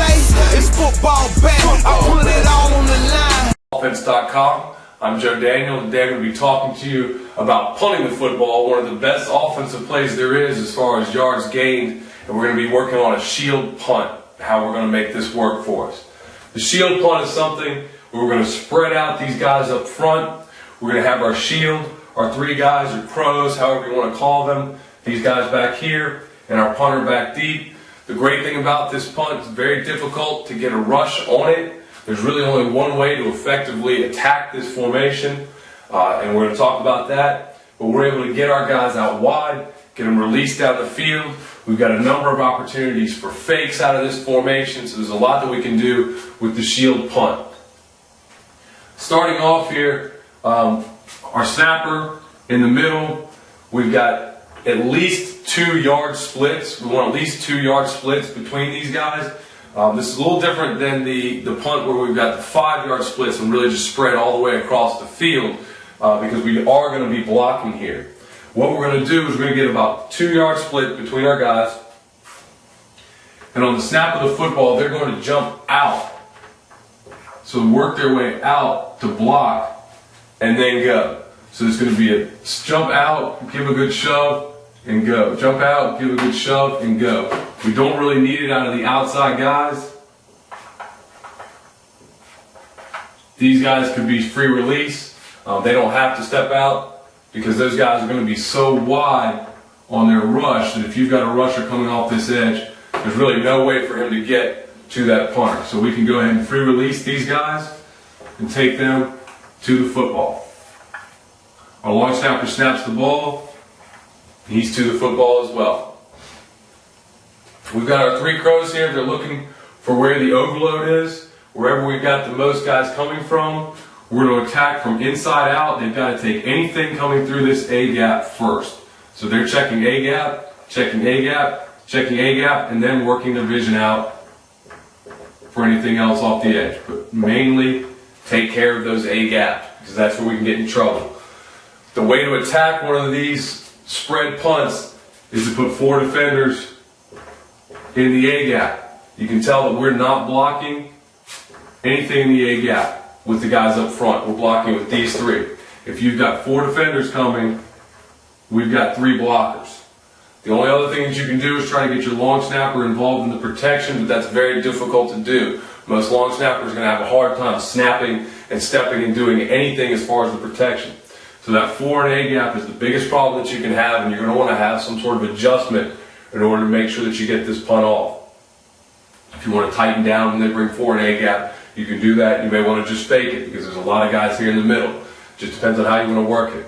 say? It's football back. I put it all on the line. Offense.com. I'm Joe Daniel. Today I'm going to be talking to you about punting the football, one of the best offensive plays there is as far as yards gained, and we're going to be working on a shield punt, how we're going to make this work for us. The shield punt is something where we're going to spread out these guys up front. We're going to have our shield, our three guys or crows, however you want to call them, these guys back here, and our punter back deep. The great thing about this punt, it's very difficult to get a rush on it. There's really only one way to effectively attack this formation, and we're going to talk about that. But we're able to get our guys out wide, get them released down the field. We've got a number of opportunities for fakes out of this formation, so there's a lot that we can do with the shield punt. Starting off here, our snapper in the middle, we've got at least 2 yard splits. We want at least 2 yard splits between these guys. This is a little different than the punt where we've got the 5 yard splits and really just spread all the way across the field because we are going to be blocking here. What we're going to do is we're going to get about 2 yard split between our guys, and on the snap of the football they're going to jump out. So work their way out to block and then go. So it's going to be a jump out, give a good shove, and go. Jump out, give a good shove, and go. We don't really need it out of the outside guys. These guys could be free release. They don't have to step out because those guys are going to be so wide on their rush that if you've got a rusher coming off this edge, there's really no way for him to get to that punter. So we can go ahead and free release these guys and take them to the football. Our long snapper snaps the ball. He's to the football as well. We've got our 3 crows here. They're looking for where the overload is. Wherever we've got the most guys coming from, we're going to attack from inside out. They've got to take anything coming through this A gap first. So they're checking A gap, checking A gap, checking A gap, and then working their vision out for anything else off the edge. But mainly take care of those A gaps because that's where we can get in trouble. The way to attack one of these spread punts is to put 4 defenders in the A gap. You can tell that we're not blocking anything in the A gap with the guys up front. We're blocking with these 3. If you've got 4 defenders coming, we've got 3 blockers. The only other thing that you can do is try to get your long snapper involved in the protection, but that's very difficult to do. Most long snappers are going to have a hard time snapping and stepping and doing anything as far as the protection. So that 4 and A gap is the biggest problem that you can have, and you're going to want to have some sort of adjustment in order to make sure that you get this punt off. If you want to tighten down and then bring 4 and A gap, you can do that. You may want to just fake it because there's a lot of guys here in the middle. Just depends on how you want to work it.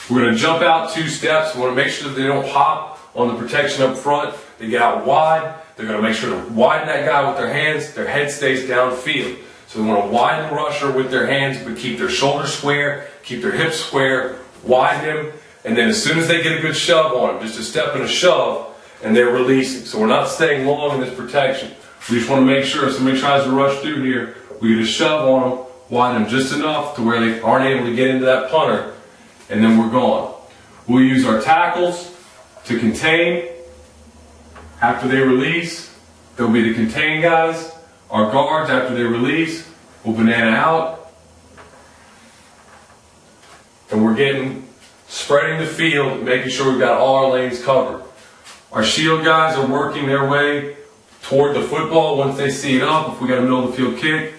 We're going to jump out 2 steps. We want to make sure that they don't hop on the protection up front. They get out wide. They're going to make sure to widen that guy with their hands. Their head stays downfield. So we want to widen the rusher with their hands, but keep their shoulders square, keep their hips square, widen them, and then as soon as they get a good shove on them, just a step and a shove, and they're releasing. So we're not staying long in this protection. We just want to make sure if somebody tries to rush through here, we get a shove on them, widen them just enough to where they aren't able to get into that punter, and then we're gone. We'll use our tackles to contain. After they release, they'll be the contain guys. Our guards, after they release, will banana out. And we're spreading the field, making sure we've got all our lanes covered. Our shield guys are working their way toward the football once they see it up. If we got a middle of the field kick,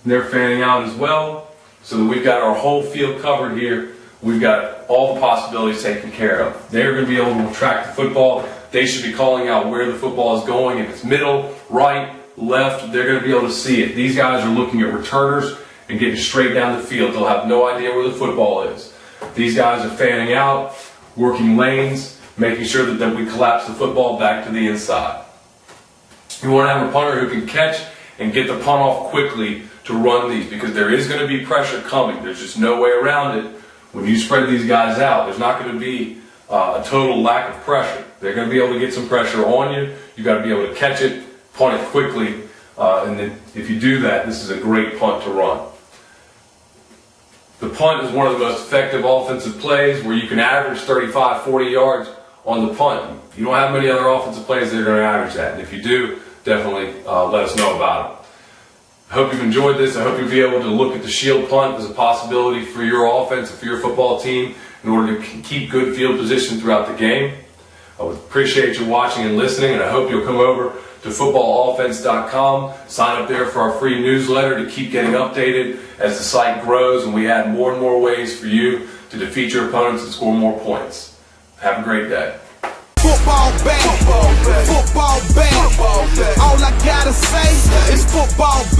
and they're fanning out as well, so that we've got our whole field covered here. We've got all the possibilities taken care of. They're going to be able to track the football. They should be calling out where the football is going. If it's middle, right, left, they're going to be able to see it. These guys are looking at returners and getting straight down the field. They'll have no idea where the football is. These guys are fanning out, working lanes, making sure that we collapse the football back to the inside. You want to have a punter who can catch and get the punt off quickly to run these because there is going to be pressure coming. There's just no way around it. When you spread these guys out, there's not going to be a total lack of pressure. They're going to be able to get some pressure on you. You've got to be able to catch it, punt it quickly, and then if you do that, this is a great punt to run. The punt is one of the most effective offensive plays where you can average 35, 40 yards on the punt. You don't have many other offensive plays that are going to average that. And if you do, definitely let us know about it. I hope you've enjoyed this. I hope you'll be able to look at the shield punt as a possibility for your offense and for your football team in order to keep good field position throughout the game. I would appreciate you watching and listening, and I hope you'll come over to footballoffense.com, sign up there for our free newsletter to keep getting updated as the site grows and we add more and more ways for you to defeat your opponents and score more points. Have a great day. Football back, football back. All I gotta say is football back.